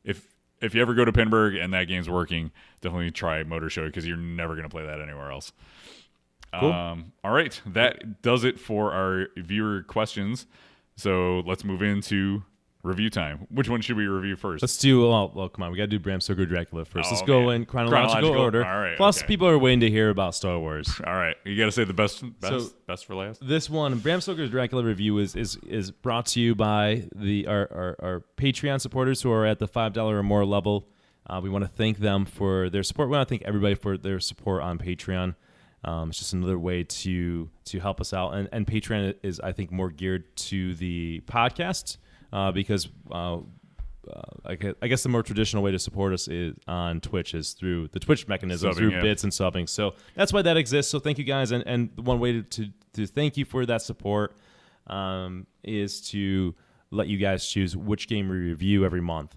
if you ever go to Pinburg and that game's working, definitely try Motor Show because you're never going to play that anywhere else. Cool. All right. That does it for our viewer questions. So let's move into review time. Which one should we review first? Let's do, well, come on. We got to do Bram Stoker Dracula first. Let's go in chronological order. All right. Plus, people are waiting to hear about Star Wars. All right. You got to say the best for last. This one, Bram Stoker's Dracula review is brought to you by our Patreon supporters who are at the $5 or more level. We want to thank them for their support. We want to thank everybody for their support on Patreon. It's just another way to help us out. And Patreon is, I think, more geared to the podcast because I guess the more traditional way to support us is on Twitch is through the Twitch mechanism, through bits and subbing. So that's why that exists. So thank you guys. And one way to thank you for that support is to let you guys choose which game we review every month.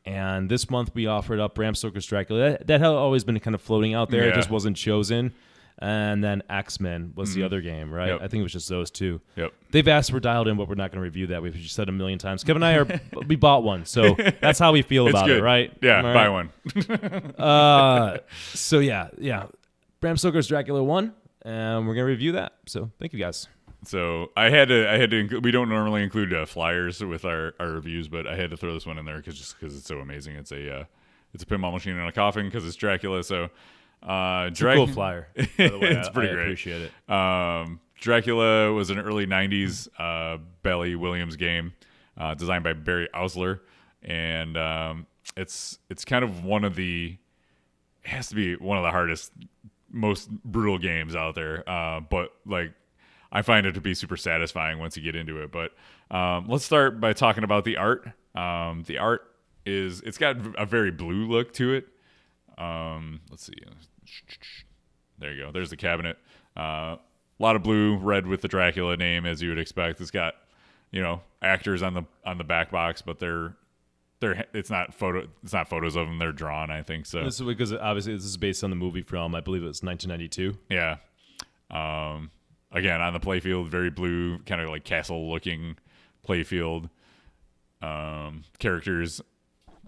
And this month we offered up Bram Stoker's Dracula. That had always been kind of floating out there. Yeah. It just wasn't chosen. And then X-Men was the other game, right? Yep. I think it was just those two. Yep. They've asked for Dialed In, but we're not going to review that. We've just said a million times. Kevin and I we bought one, so that's how we feel about it, right? Yeah, right? Buy one. So yeah. Bram Stoker's Dracula 1, and we're going to review that. So thank you guys. So I had to include, we don't normally include flyers with our reviews, but I had to throw this one in there because it's so amazing. It's a pinball machine in a coffin because it's Dracula. So it's a cool flyer. By the way. It's pretty great. I appreciate it. Dracula was an early 90s Bally Williams game designed by Barry Ausler, and it's kind of it has to be one of the hardest, most brutal games out there, but like I find it to be super satisfying once you get into it. But let's start by talking about the art. The art it's got a very blue look to it. Let's see. There you go. There's the cabinet. A lot of blue, red with the Dracula name, as you would expect. It's got, actors on the back box, but it's not photos of them. They're drawn, I think. So this is because obviously this is based on the movie film. I believe it was 1992. Yeah. Again, on the playfield, very blue, kind of like castle-looking playfield. Characters.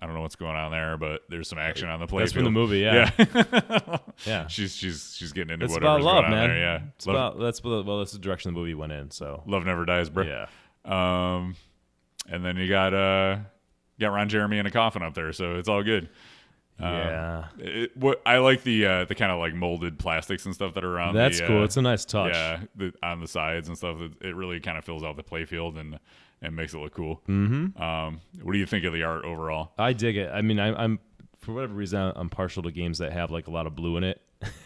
I don't know what's going on there, but there's some action on the playfield. That's from the movie, yeah. Yeah. She's getting into it's whatever's about love, going on man. there. Yeah. That's the direction the movie went in. So love never dies, bro. Yeah. And then you got Ron Jeremy in a coffin up there, so it's all good. Yeah. I like the kind of like molded plastics and stuff that are around. That's cool. It's a nice touch. Yeah, on the sides and stuff. It really kind of fills out the playfield and makes it look cool. Mm-hmm. What do you think of the art overall? I dig it. I mean, I'm for whatever reason I'm partial to games that have like a lot of blue in it.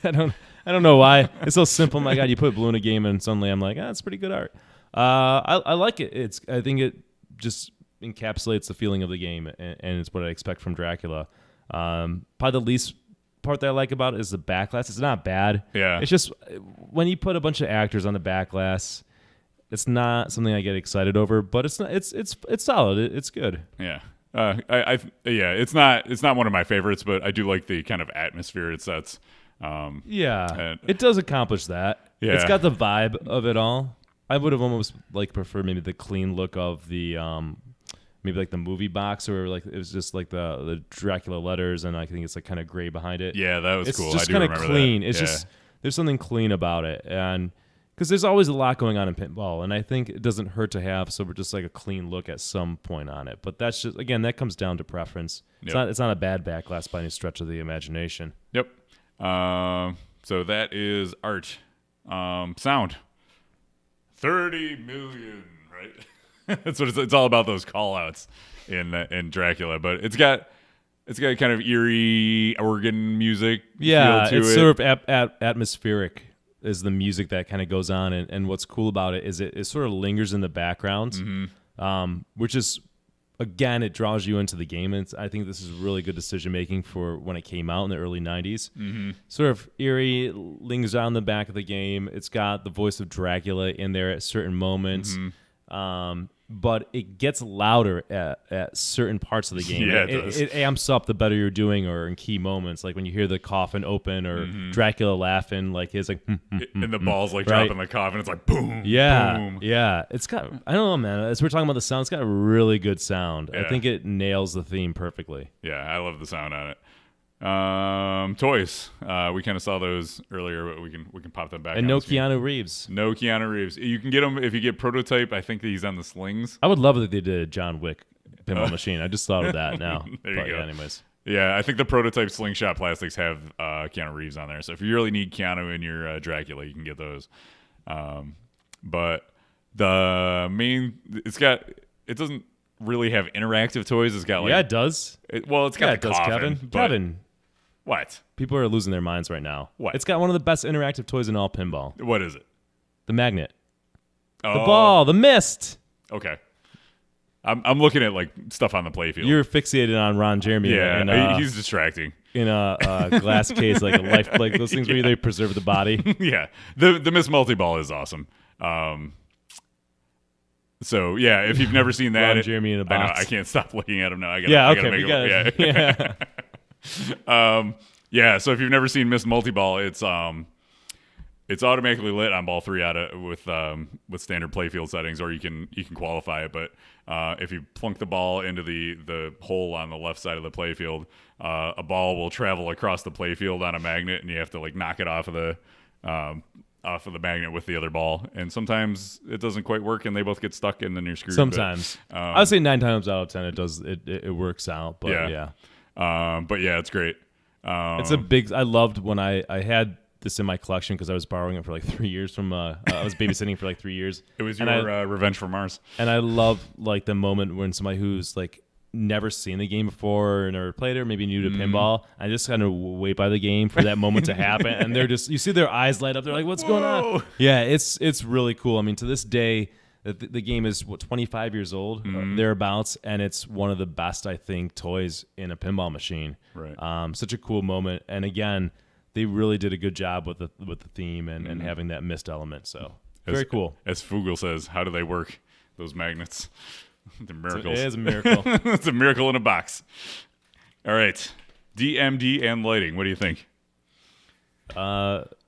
I don't know why. It's so simple. My God, you put blue in a game and suddenly I'm like, it's pretty good art. I like it. I think it just encapsulates the feeling of the game, and it's what I expect from Dracula. Probably the least part that I like about it is the back glass. It's not bad. Yeah. It's just when you put a bunch of actors on the back glass, it's not something I get excited over, but it's not. It's solid. It's good. Yeah. It's not one of my favorites, but I do like the kind of atmosphere it sets. It does accomplish that. Yeah. It's got the vibe of it all. I would have almost preferred maybe the clean look of the maybe like the movie box, or like it was just like the Dracula letters, and I think it's like kind of gray behind it. Yeah, that was cool. It's just kind of clean. It's just there's something clean about it, and because there's always a lot going on in pinball, and I think it doesn't hurt to have just like a clean look at some point on it. But that's just, again, that comes down to preference. It's not a bad back glass by any stretch of the imagination. Yep. So that is art. Sound. 30 million, right? That's what it's all about, those call outs in Dracula, but it's got kind of eerie organ music feel to it's it. sort of atmospheric is the music that kind of goes on, and what's cool about it is it sort of lingers in the background, which is, again, it draws you into the game. And I think this is really good decision making for when it came out in the early 90s. Sort of eerie, lingers on the back of the game. It's got the voice of Dracula in there at certain moments. but it gets louder at certain parts of the game. Yeah, it does. It amps up the better you're doing, or in key moments, like when you hear the coffin open or Dracula laughing, like his like, and the balls like right? dropping the coffin. It's like boom, yeah, boom. yeah. It's got, I don't know, man. As we're talking about the sound, it's got a really good sound. Yeah. I think it nails the theme perfectly. Yeah, I love the sound on it. Toys. We kind of saw those earlier, but we can pop them back. And on no the screen. Keanu Reeves. No Keanu Reeves. You can get them if you get prototype. I think that he's on the slings. I would love that they did a John Wick pinball machine. I just thought of that now. There you But go. yeah, anyways. Yeah, I think the prototype slingshot plastics have Keanu Reeves on there. So if you really need Keanu in your Dracula, you can get those. But the main, it doesn't really have interactive toys. It's got like, Yeah, it does. it's got It the does, coffin. Kevin. but- Kevin. What? People are losing their minds right now. What? It's got one of the best interactive toys in all pinball. What is it? The magnet. Oh, The ball. The mist. Okay. I'm looking at like stuff on the playfield. You're fixated on Ron Jeremy. yeah, and, he's distracting. in a glass case, like a life, like those things where they preserve the body. Yeah, the Miss Multi-Ball is awesome. So yeah, if you've never seen that, Ron Jeremy in a I know, box. I can't stop looking at him now. I gotta make Yeah. Yeah. So if you've never seen Miss Multi-Ball, it's automatically lit on ball 3 with standard playfield settings, or you can qualify it. But if you plunk the ball into the hole on the left side of the playfield, a ball will travel across the playfield on a magnet, and you have to like knock it off of the magnet with the other ball. And sometimes it doesn't quite work, and they both get stuck, and then you're screwed. Sometimes. I would say 9 times out of 10 it does. It works out. But yeah. But yeah, it's great. It's a big. I loved when I had this in my collection because I was borrowing it for like 3 years from. I was babysitting for like 3 years. It was your Revenge from Mars. And I love like the moment when somebody who's like never seen the game before or never played it, or maybe new to pinball. I just kind of wait by the game for that moment to happen, and they're just, you see their eyes light up. They're like, "What's going on?" Yeah, it's really cool. I mean, to this day, the game is 25 years old, thereabouts, and it's one of the best, I think, toys in a pinball machine. Right. Such a cool moment, and again, they really did a good job with the theme and having that mist element. So very cool. As Fugel says, how do they work, those magnets? They're miracles. It is a miracle. It's a miracle in a box. All right, DMD and lighting. What do you think?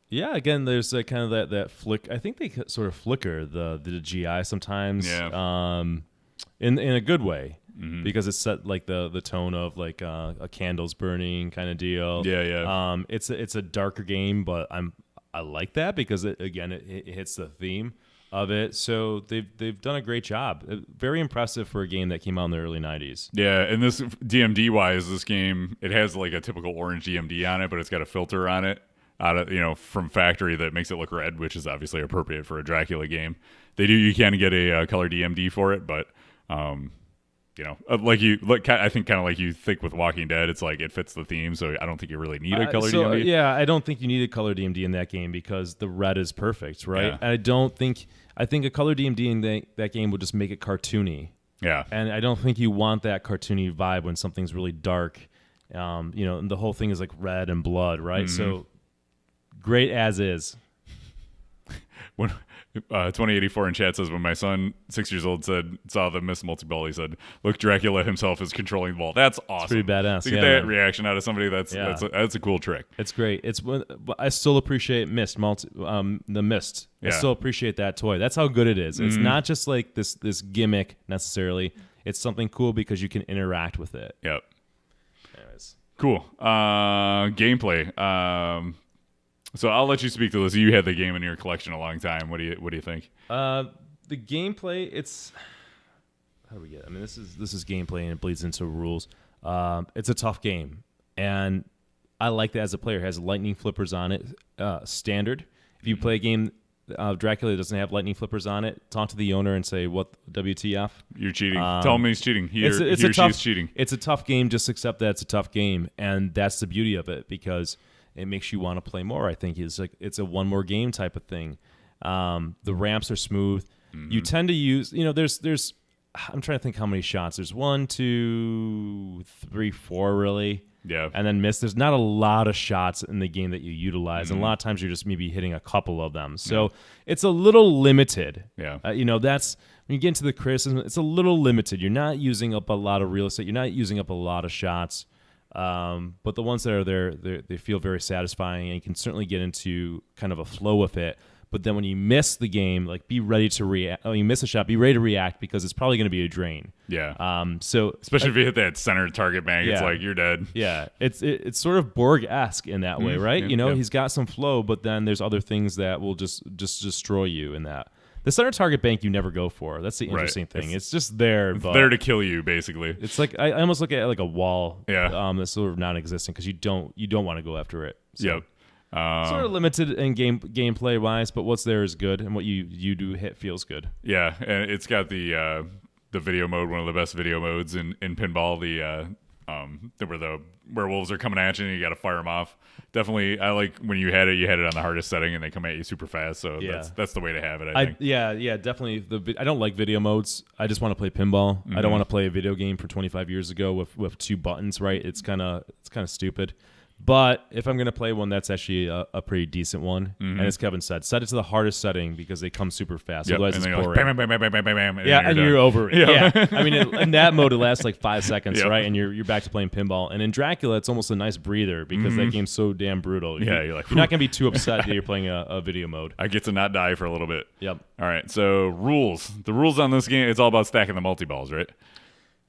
Yeah, again, there's kind of that flick. I think they sort of flicker the GI sometimes. Yeah. In a good way, because it's set like the tone of like a candles burning kind of deal. Yeah. It's a darker game, but I like that because it hits the theme of it. So they've done a great job. Very impressive for a game that came out in the early 90s. Yeah, and this DMD wise, this game, it has like a typical orange DMD on it, but it's got a filter on it from factory that makes it look red, which is obviously appropriate for a Dracula game. You can get a color DMD for it, but I think kind of like you think with Walking Dead, it's like it fits the theme, so I don't think you really need a color DMD. Yeah, I don't think you need a color DMD in that game because the red is perfect, right? Yeah. I think a color DMD in that game would just make it cartoony. Yeah. And I don't think you want that cartoony vibe when something's really dark. And the whole thing is like red and blood, right? So great as is. When 2084 in chat says, when my son, 6 years old, saw the Miss Multi-Ball, he said, "Look, Dracula himself is controlling the ball." That's awesome. It's pretty badass. To get that reaction out of somebody, that's a cool trick. It's great. I still appreciate the Mist. Yeah. I still appreciate that toy. That's how good it is. It's not just like this gimmick necessarily. It's something cool because you can interact with it. Yep. Anyways. Cool. Gameplay. So I'll let you speak to this. You had the game in your collection a long time. What do you think? The gameplay, it's how do we get? I mean, this is gameplay and it bleeds into rules. It's a tough game, and I like that as a player. It has lightning flippers on it, standard. If you play a game Dracula that doesn't have lightning flippers on it, talk to the owner and say, "What WTF? You're cheating." Tell him he's cheating. She's cheating. It's a tough game. Just accept that it's a tough game, and that's the beauty of it because it makes you want to play more. I think it's a one more game type of thing. The ramps are smooth. You tend to use, I'm trying to think how many shots. There's 1, 2, 3, 4 really. Yeah. and then miss. There's not a lot of shots in the game that you utilize, and a lot of times you're just maybe hitting a couple of them. So it's a little limited. Yeah. That's when you get into the criticism. It's a little limited. You're not using up a lot of real estate. You're not using up a lot of shots. But the ones that are there, they feel very satisfying, and you can certainly get into kind of a flow with it. But then when you miss the game, like be ready to react. Oh, you miss a shot, be ready to react because it's probably going to be a drain. Yeah. So especially if you hit that center target bank, it's like you're dead. Yeah. It's sort of Borg-esque in that way, right? He's got some flow, but then there's other things that will just destroy you in that. The center target bank you never go for. That's the interesting thing. It's just there. It's there to kill you, basically. It's like I almost look at it like a wall. Yeah. That's sort of non-existent because you don't want to go after it. So. Yep. Sort of limited in gameplay wise, but what's there is good, and what you do hit feels good. Yeah, and it's got the video mode, one of the best video modes in pinball. Where the werewolves are coming at you and you got to fire them off. Definitely, I like when you had it on the hardest setting and they come at you super fast. So that's the way to have it. I think. Definitely. I don't like video modes. I just want to play pinball. I don't want to play a video game for 25 years ago with 2 buttons. Right? It's kind of stupid. But if I'm going to play one, that's actually a pretty decent one. And as Kevin said, set it to the hardest setting because they come super fast. Otherwise, it's boring. Like, bam, bam, bam, bam, bam, bam, bam, and you're over it. Yeah. I mean, in that mode, it lasts like 5 seconds, right? And you're back to playing pinball. And in Dracula, it's almost a nice breather because that game's so damn brutal. Yeah, you're not going to be too upset that you're playing a video mode. I get to not die for a little bit. Yep. All right, so rules. The rules on this game, it's all about stacking the multi-balls, right?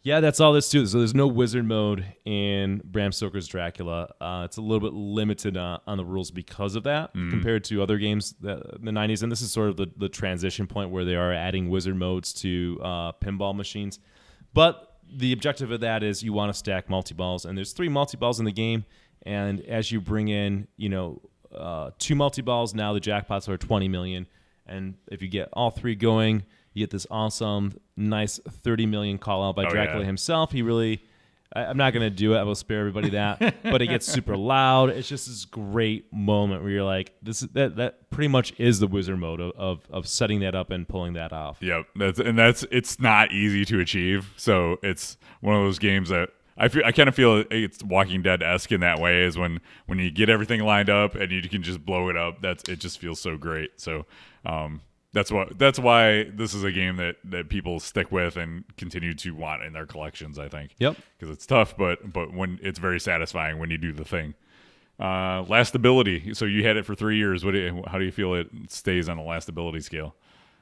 Yeah, that's all this too. So there's no wizard mode in Bram Stoker's Dracula. It's a little bit limited on the rules because of that compared to other games in the 90s. And this is sort of the transition point where they are adding wizard modes to pinball machines. But the objective of that is you want to stack multi-balls. And there's 3 multi-balls in the game. And as you bring in, 2 multi-balls, now the jackpots are 20 million. And if you get all 3 going, you get this awesome, nice 30 million call out by Dracula himself. He really, I'm not going to do it. I will spare everybody that. But it gets super loud. It's just this great moment where you're like, that pretty much is the wizard mode of setting that up and pulling that off. Yep. It's not easy to achieve. So it's one of those games that I kind of feel it's Walking Dead-esque in that way, is when you get everything lined up and you can just blow it up. It just feels so great. So, that's why this is a game that people stick with and continue to want in their collections, I think. Yep. Because it's tough, but when it's very satisfying when you do the thing. Lastability. So you had it for 3 years. How do you feel it stays on the lastability scale?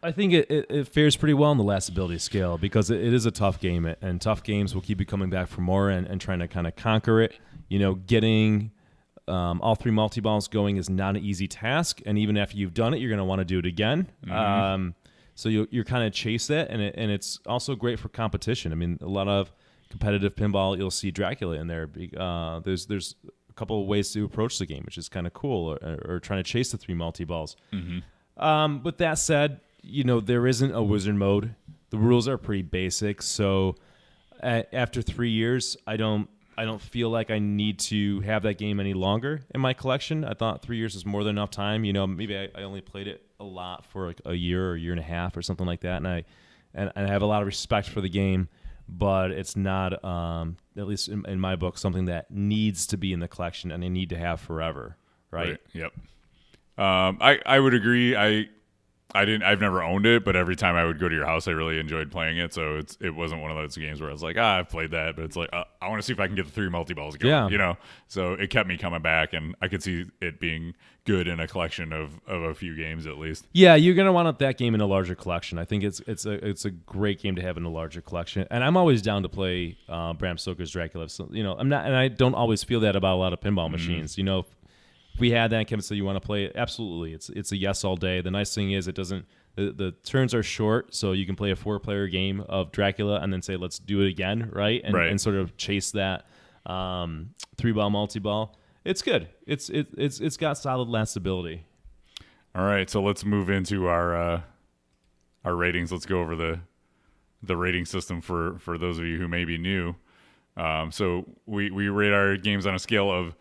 I think it fares pretty well on the lastability scale because it is a tough game, and tough games will keep you coming back for more and trying to kind of conquer it. Getting all 3 multi-balls going is not an easy task, and even after you've done it, you're going to want to do it again. So you're kind of chase that, and it's also great for competition. I mean, a lot of competitive pinball, you'll see Dracula in there. There's a couple of ways to approach the game, which is kind of cool, or trying to chase the 3 multi-balls. With that said, there isn't a wizard mode. The rules are pretty basic, so after 3 years, I don't feel like I need to have that game any longer in my collection. I thought 3 years was more than enough time. Maybe I only played it a lot for like a year or a year and a half or something like that. And I have a lot of respect for the game, but it's not, at least in my book, something that needs to be in the collection and I need to have forever. Right? Yep. I would agree. I've never owned it, but every time I would go to your house, I really enjoyed playing it. So it wasn't one of those games where I was like, I've played that, but it's like, I want to see if I can get the 3 multi-balls going, So it kept me coming back, and I could see it being good in a collection of a few games at least. Yeah, you're going to want that game in a larger collection. I think it's a great game to have in a larger collection. And I'm always down to play Bram Stoker's Dracula. So, I'm not, and I don't always feel that about a lot of pinball machines. If we had that, Kevin said you want to play it, absolutely. It's a yes all day. The nice thing is it doesn't. The turns are short, so you can play a 4-player game of Dracula and then say let's do it again, right? And sort of chase that 3-ball multi-ball. It's good. It's got solid lastability. All right, so let's move into our ratings. Let's go over the rating system for those of you who may be new. So we rate our games on a scale of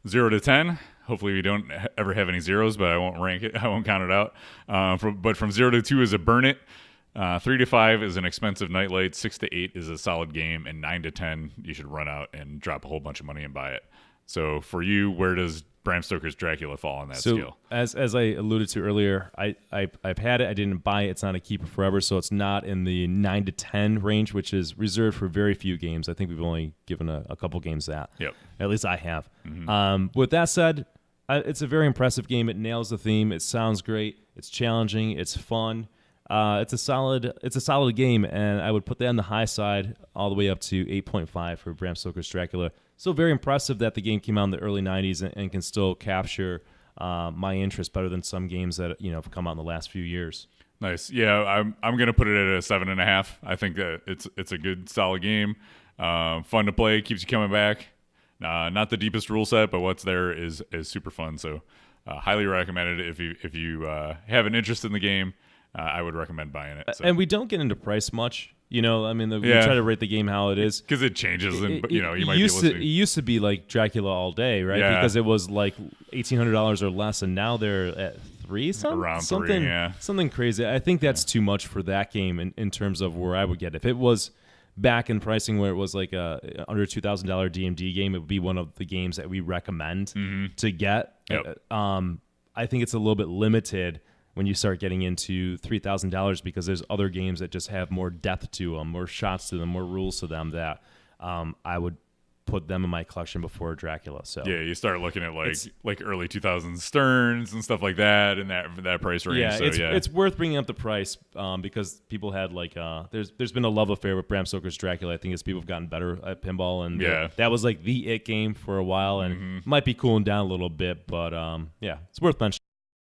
0 to 10. Hopefully we don't ever have any zeros, but I won't rank it. I won't count it out. But from 0 to 2 is a burn it. 3 to 5 is an expensive nightlight. 6 to 8 is a solid game, and 9 to 10 you should run out and drop a whole bunch of money and buy it. So for you, where does Bram Stoker's Dracula fall on that scale? As I alluded to earlier, I've had it. I didn't buy it. It's not a keeper forever, so it's not in the 9 to 10 range, which is reserved for very few games. I think we've only given a couple games that. Yep. At least I have. With that said, it's a very impressive game. It nails the theme. It sounds great. It's challenging. It's fun. It's a solid game, and I would put that on the high side all the way up to 8.5 for Bram Stoker's Dracula. Still very impressive that the game came out in the early 90s and can still capture my interest better than some games that have come out in the last few years. Nice. Yeah, I'm gonna put it at a 7.5. I think that it's a good solid game. Fun to play, keeps you coming back. Not the deepest rule set, but what's there is super fun. So highly recommend it if you have an interest in the game. I would recommend buying it. So. And we don't get into price much. We try to rate the game how it is. Because it changes, and you might be listening. It used to be like Dracula all day, right? Yeah. Because it was like $1,800 or less, and now they're at around something, $3, yeah. Something crazy. I think that's too much for that game in terms of where I would get it. If it was back in pricing where it was like a under $2,000 DMD game, it would be one of the games that we recommend to get. Yep. I think it's a little bit limited when you start getting into $3,000 because there's other games that just have more depth to them, more shots to them, more rules to them that I would put them in my collection before Dracula. So yeah, you start looking at like early 2000s Stearns and stuff like that in that price range. Yeah, so, it's worth bringing up the price because people had there's been a love affair with Bram Stoker's Dracula. I think as people have gotten better at pinball, and that was like the it game for a while, and might be cooling down a little bit, but it's worth mentioning.